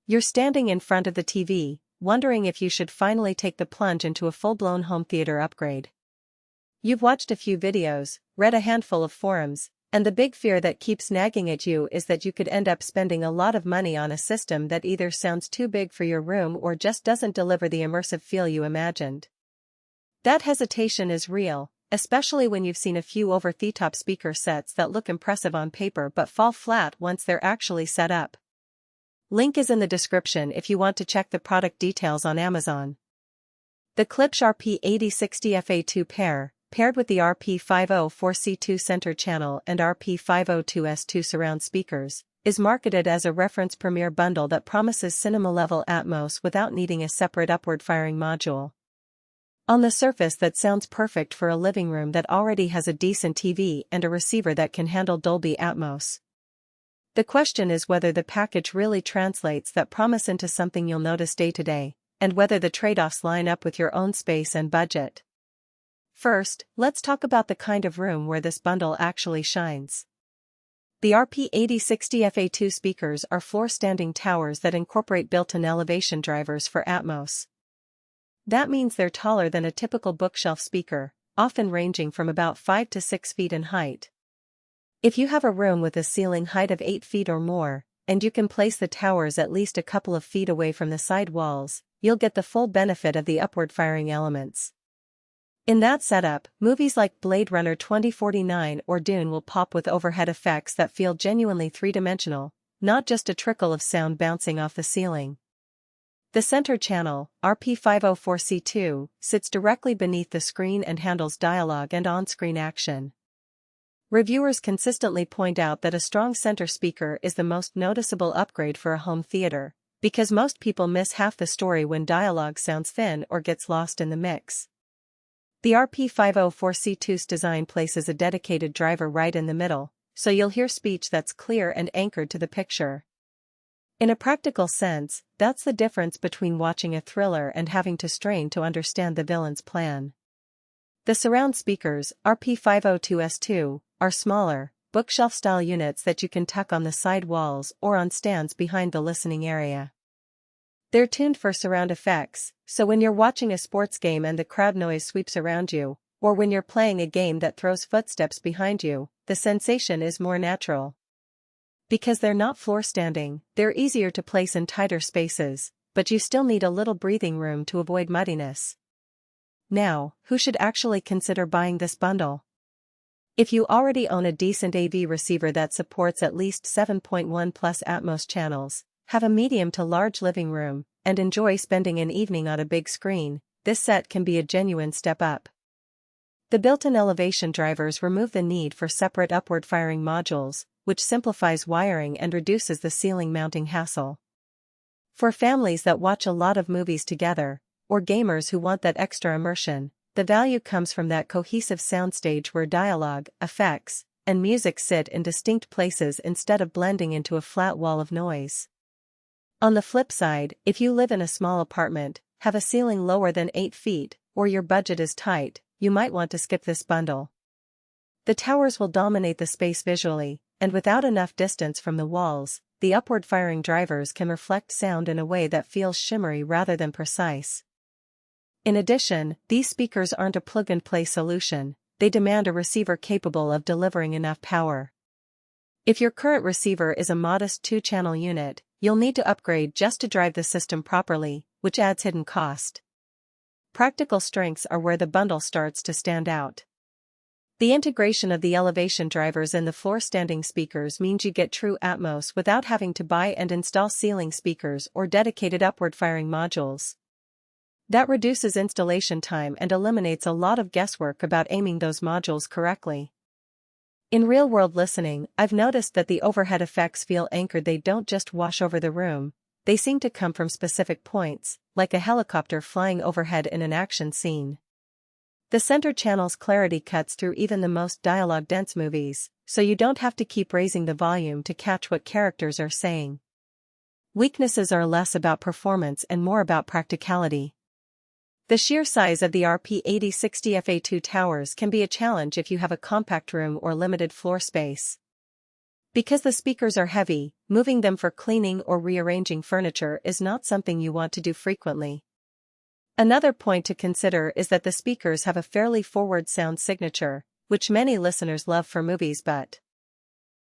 You're standing in front of the TV, wondering if you should finally take the plunge into a full-blown home theater upgrade. You've watched a few videos, read a handful of forums, and the big fear that keeps nagging at you is that you could end up spending a lot of money on a system that either sounds too big for your room or just doesn't deliver the immersive feel you imagined. That hesitation is real, especially when you've seen a few over-the-top speaker sets that look impressive on paper but fall flat once they're actually set up. Link is in the description if you want to check the product details on Amazon. The Klipsch RP8060FA2 pair, paired with the RP504C2 center channel and RP502S2 surround speakers, is marketed as a reference premiere bundle that promises cinema-level Atmos without needing a separate upward-firing module. On the surface, that sounds perfect for a living room that already has a decent TV and a receiver that can handle Dolby Atmos. The question is whether the package really translates that promise into something you'll notice day to day, and whether the trade-offs line up with your own space and budget. First, let's talk about the kind of room where this bundle actually shines. The RP8060FA2 speakers are floor-standing towers that incorporate built-in elevation drivers for Atmos. That means they're taller than a typical bookshelf speaker, often ranging from about 5 to 6 feet in height. If you have a room with a ceiling height of 8 feet or more, and you can place the towers at least a couple of feet away from the side walls, you'll get the full benefit of the upward-firing elements. In that setup, movies like Blade Runner 2049 or Dune will pop with overhead effects that feel genuinely three-dimensional, not just a trickle of sound bouncing off the ceiling. The center channel, RP504C2, sits directly beneath the screen and handles dialogue and on-screen action. Reviewers consistently point out that a strong center speaker is the most noticeable upgrade for a home theater, because most people miss half the story when dialogue sounds thin or gets lost in the mix. The RP504C2's design places a dedicated driver right in the middle, so you'll hear speech that's clear and anchored to the picture. In a practical sense, that's the difference between watching a thriller and having to strain to understand the villain's plan. The surround speakers, RP502S2, are smaller, bookshelf-style units that you can tuck on the side walls or on stands behind the listening area. They're tuned for surround effects, so when you're watching a sports game and the crowd noise sweeps around you, or when you're playing a game that throws footsteps behind you, the sensation is more natural. Because they're not floor-standing, they're easier to place in tighter spaces, but you still need a little breathing room to avoid muddiness. Now, who should actually consider buying this bundle? If you already own a decent AV receiver that supports at least 7.1 plus Atmos channels, have a medium to large living room, and enjoy spending an evening on a big screen, this set can be a genuine step up. The built-in elevation drivers remove the need for separate upward-firing modules, which simplifies wiring and reduces the ceiling mounting hassle. For families that watch a lot of movies together, or gamers who want that extra immersion, the value comes from that cohesive soundstage where dialogue, effects, and music sit in distinct places instead of blending into a flat wall of noise. On the flip side, if you live in a small apartment, have a ceiling lower than 8 feet, or your budget is tight, you might want to skip this bundle. The towers will dominate the space visually, and without enough distance from the walls, the upward-firing drivers can reflect sound in a way that feels shimmery rather than precise. In addition, these speakers aren't a plug-and-play solution, they demand a receiver capable of delivering enough power. If your current receiver is a modest 2-channel unit, you'll need to upgrade just to drive the system properly, which adds hidden cost. Practical strengths are where the bundle starts to stand out. The integration of the elevation drivers in the floor-standing speakers means you get true Atmos without having to buy and install ceiling speakers or dedicated upward-firing modules. That reduces installation time and eliminates a lot of guesswork about aiming those modules correctly. In real-world listening, I've noticed that the overhead effects feel anchored. They don't just wash over the room, they seem to come from specific points, like a helicopter flying overhead in an action scene. The center channel's clarity cuts through even the most dialogue-dense movies, so you don't have to keep raising the volume to catch what characters are saying. Weaknesses are less about performance and more about practicality. The sheer size of the RP8060FA2 towers can be a challenge if you have a compact room or limited floor space. Because the speakers are heavy, moving them for cleaning or rearranging furniture is not something you want to do frequently. Another point to consider is that the speakers have a fairly forward sound signature, which many listeners love for movies but